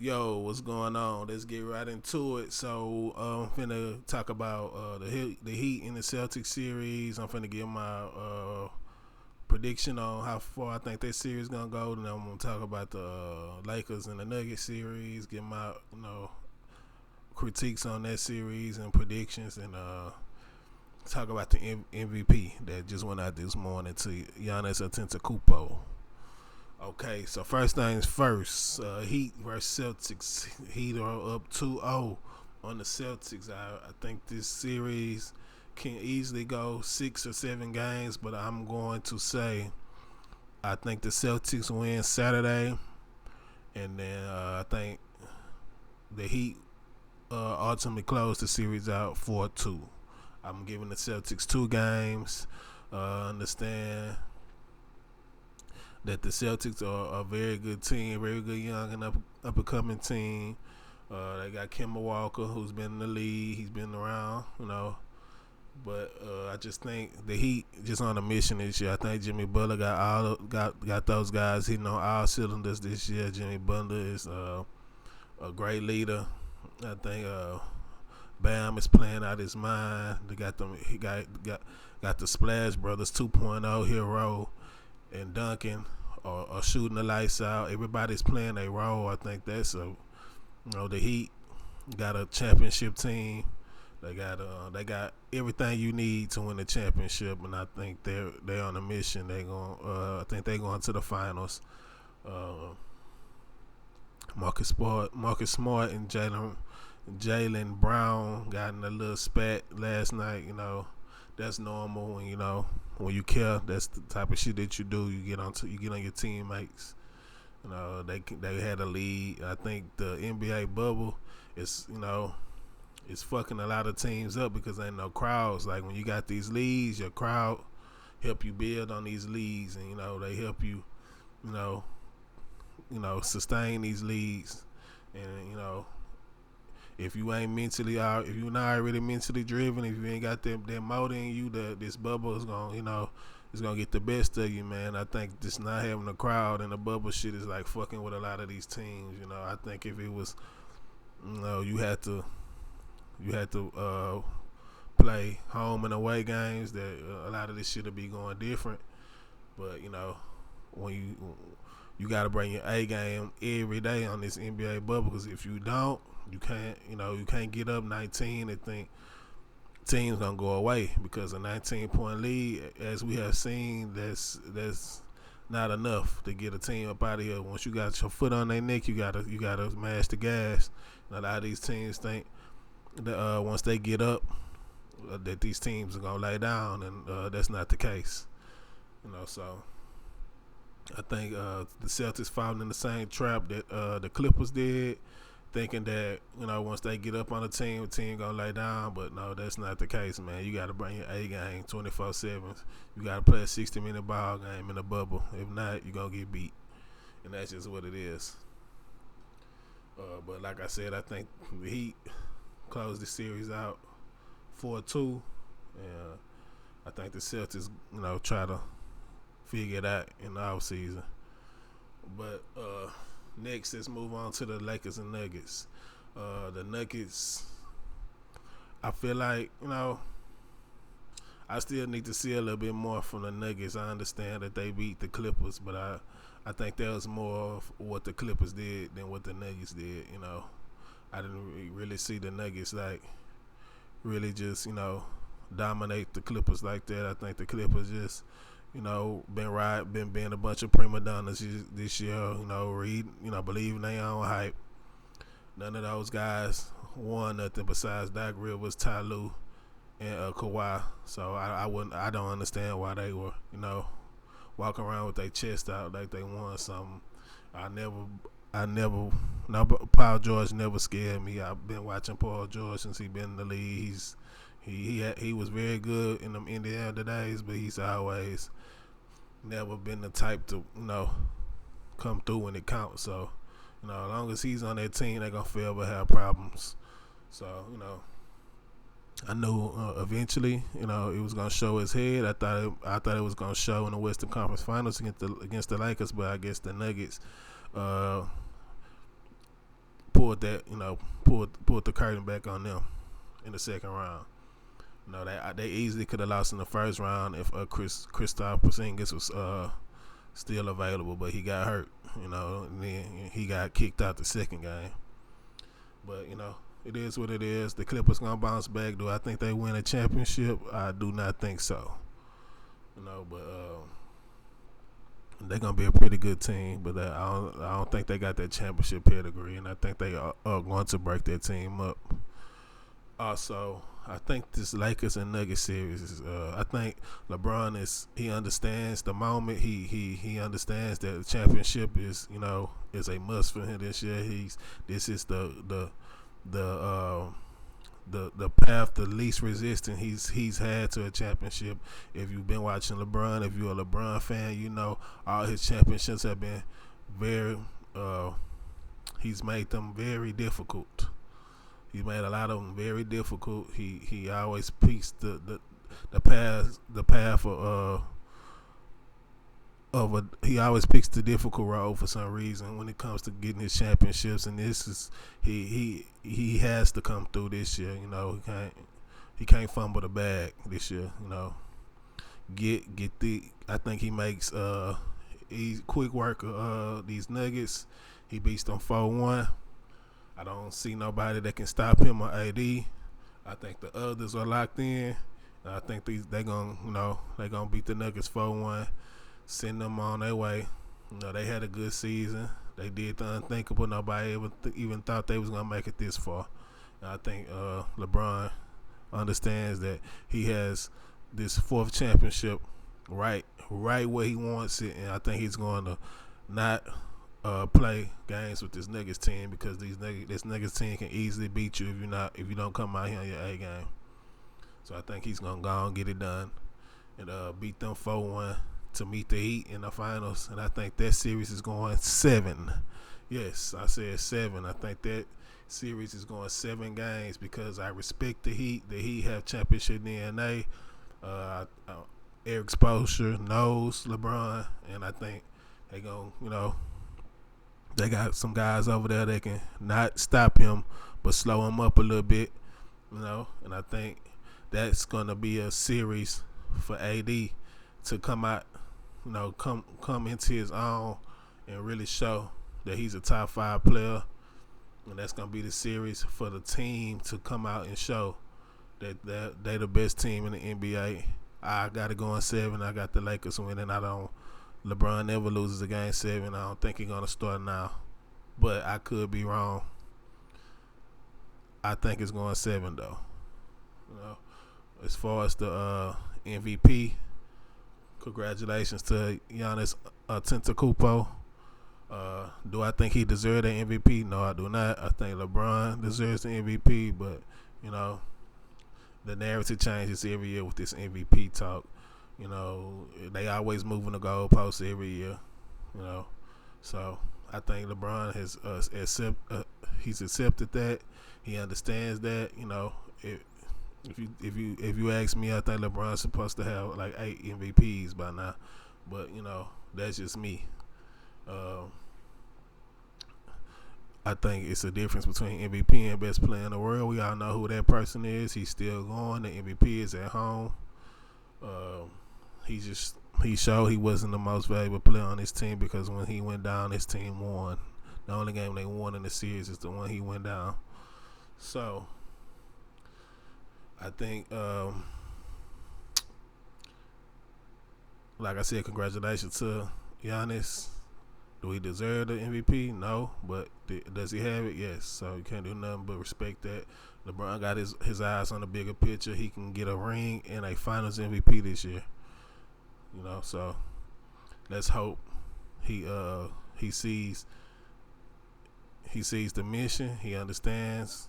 Yo, what's going on? Let's get right into it. So, I'm finna talk about the Heat in the Celtics series. I'm finna give my prediction on how far I think that series gonna go. Then I'm gonna talk about the Lakers and the Nuggets series. Give my critiques on that series and predictions, and talk about the MVP that just went out this morning to Giannis Antetokounmpo. Okay, so first things first, Heat versus Celtics. Heat are up 2-0 on the Celtics. I think this series can easily go 6 or 7 games, but I'm going to say I think the Celtics win Saturday, and then I think the Heat ultimately close the series out 4-2. I'm giving the Celtics 2 games. Understand that the Celtics are a very good team, very good young and up and coming team. They got Kemba Walker, who's been in the league. He's been around. But I just think the Heat just on a mission this year. I think Jimmy Butler got those guys hitting on all cylinders this year. Jimmy Butler is a great leader. I think Bam is playing out his mind. They got them. He got the Splash Brothers 2.0 hero and Duncan or shooting the lights out. Everybody's playing a role. I think that's the Heat got a championship team. They got everything you need to win the championship, and I think they're on a mission. I think they're going to the finals. Uh, Marcus Smart and Jalen Brown got in a little spat last night. That's normal when you care. That's the type of shit that you do. You get on your teammates. They had a lead. I think the NBA bubble is fucking a lot of teams up because ain't no crowds. Like when you got these leads, your crowd help you build on these leads, and they help you, you know, sustain these leads, and if you ain't if you're not already mentally driven, if you ain't got that motor in you, this bubble is it's gonna get the best of you, man. I think just not having a crowd and the bubble shit is like fucking with a lot of these teams. I think if it was, you had to play home and away games, that a lot of this shit will be going different. But when you got to bring your A game every day on this NBA bubble, because if you don't, you can't get up 19 and think teams gonna go away, because a 19-point lead, as we have seen, that's not enough to get a team up out of here. Once you got your foot on their neck, you gotta mash the gas. And a lot of these teams think that once they get up, that these teams are gonna lay down, and that's not the case. So I think the Celtics falling in the same trap that the Clippers did, thinking that once they get up on the team gonna lay down. But no, that's not the case, man. You got to bring your A game 24/7. You got to play a 60-minute ball game in the bubble. If not, you gonna get beat, and that's just what it is. But like I said, I think the Heat closed the series out 4-2. And I think the Celtics, try to figure it out in the off season. But next, let's move on to the Lakers and Nuggets. The Nuggets, I feel like I still need to see a little bit more from the Nuggets. I understand that they beat the Clippers, but I think that was more of what the Clippers did than what the Nuggets did. I didn't really see the Nuggets like really just dominate the Clippers like that. I think the Clippers just been being a bunch of prima donnas this year. Believing they own hype. None of those guys won nothing besides Doc Rivers, Ty Lue, and Kawhi. So I don't understand why they were walking around with their chest out like they won something. No, Paul George never scared me. I've been watching Paul George since he been in the league. He was very good in them Indiana days, but he's always never been the type to come through when it counts. So as long as he's on that team, they're gonna forever have problems. So I knew eventually it was gonna show his head. I thought it was gonna show in the Western Conference Finals against the Lakers, but I guess the Nuggets pulled that, pulled the curtain back on them in the second round. They easily could have lost in the first round if Kristaps Porzingis was still available, but he got hurt, and then he got kicked out the second game. But it is what it is. The Clippers gonna bounce back. Do I think they win a championship? I do not think so. But they're gonna be a pretty good team. But I don't think they got that championship pedigree, and I think they are going to break that team up. Also, I think this Lakers and Nuggets series is. I think LeBron he understands the moment. He understands that the championship is is a must for him this year. This is the path, the least resistant he's had to a championship. If you've been watching LeBron, if you're a LeBron fan, all his championships have been very. He's made them very difficult. He made a lot of them very difficult. He always picks the path he always picks the difficult road for some reason when it comes to getting his championships, and this is he has to come through this year. He can't fumble the bag this year. I think he makes quick work of these Nuggets. He beats them 4-1. I don't see nobody that can stop him or AD. I think the others are locked in. And I think they gonna beat the Nuggets 4-1, send them on their way. They had a good season. They did the unthinkable. Nobody even thought they was gonna make it this far. And I think LeBron understands that he has this fourth championship right where he wants it, and I think he's going to not play games with this Nuggets team, because this Nuggets team can easily beat you if you don't come out here on your A game. So I think he's gonna go and get it done and beat them 4-1 to meet the Heat in the finals. And I think that series is going 7. Yes, I said 7. I think that series is going 7 games because I respect the Heat. The Heat have championship DNA. Eric Spoelstra knows LeBron, and I think they gonna they got some guys over there that can not stop him but slow him up a little bit, and I think that's gonna be a series for AD to come out, come into his own and really show that he's a top 5 player, and that's gonna be the series for the team to come out and show that they the best team in the NBA. I got it going 7. I got the Lakers winning. LeBron never loses a game 7. I don't think he's gonna start now, but I could be wrong. I think it's going 7 though. As far as the MVP, congratulations to Giannis Antetokounmpo. Do I think he deserved the MVP? No, I do not. I think LeBron deserves the MVP, but the narrative changes every year with this MVP talk. They always moving the goalposts every year. So I think LeBron has he's accepted that. He understands that. If you ask me, I think LeBron's supposed to have like 8 MVPs by now, but that's just me. I think it's a difference between MVP and best player in the world. We all know who that person is. He's still going. The MVP is at home. He showed he wasn't the most valuable player on his team, because when he went down, his team won. The only game they won in the series is the one he went down. So I think, like I said, congratulations to Giannis. Do he deserve the MVP? No, but does he have it? Yes. So you can't do nothing but respect that. LeBron got his eyes on the bigger picture. He can get a ring and a Finals MVP this year. So let's hope he sees the mission. He understands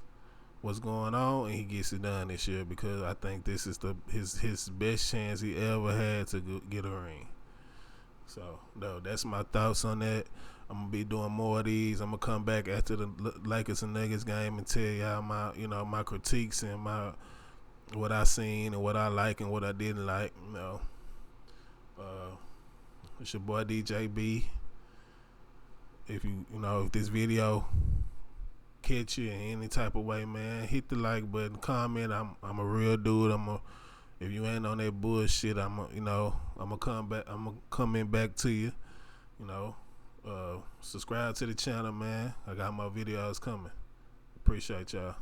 what's going on, and he gets it done this year, because I think this is his best chance he ever had to get a ring. So, that's my thoughts on that. I'm gonna be doing more of these. I'm gonna come back after the Lakers and Nuggets game and tell y'all my critiques and what I seen and what I like and what I didn't like. It's your boy DJ B. If if this video catch you in any type of way, man, hit the like button, comment. I'm a real dude. If you ain't on that bullshit, I'm gonna come back. I'm gonna come in back to you. You know, subscribe to the channel, man. I got more videos coming. Appreciate y'all.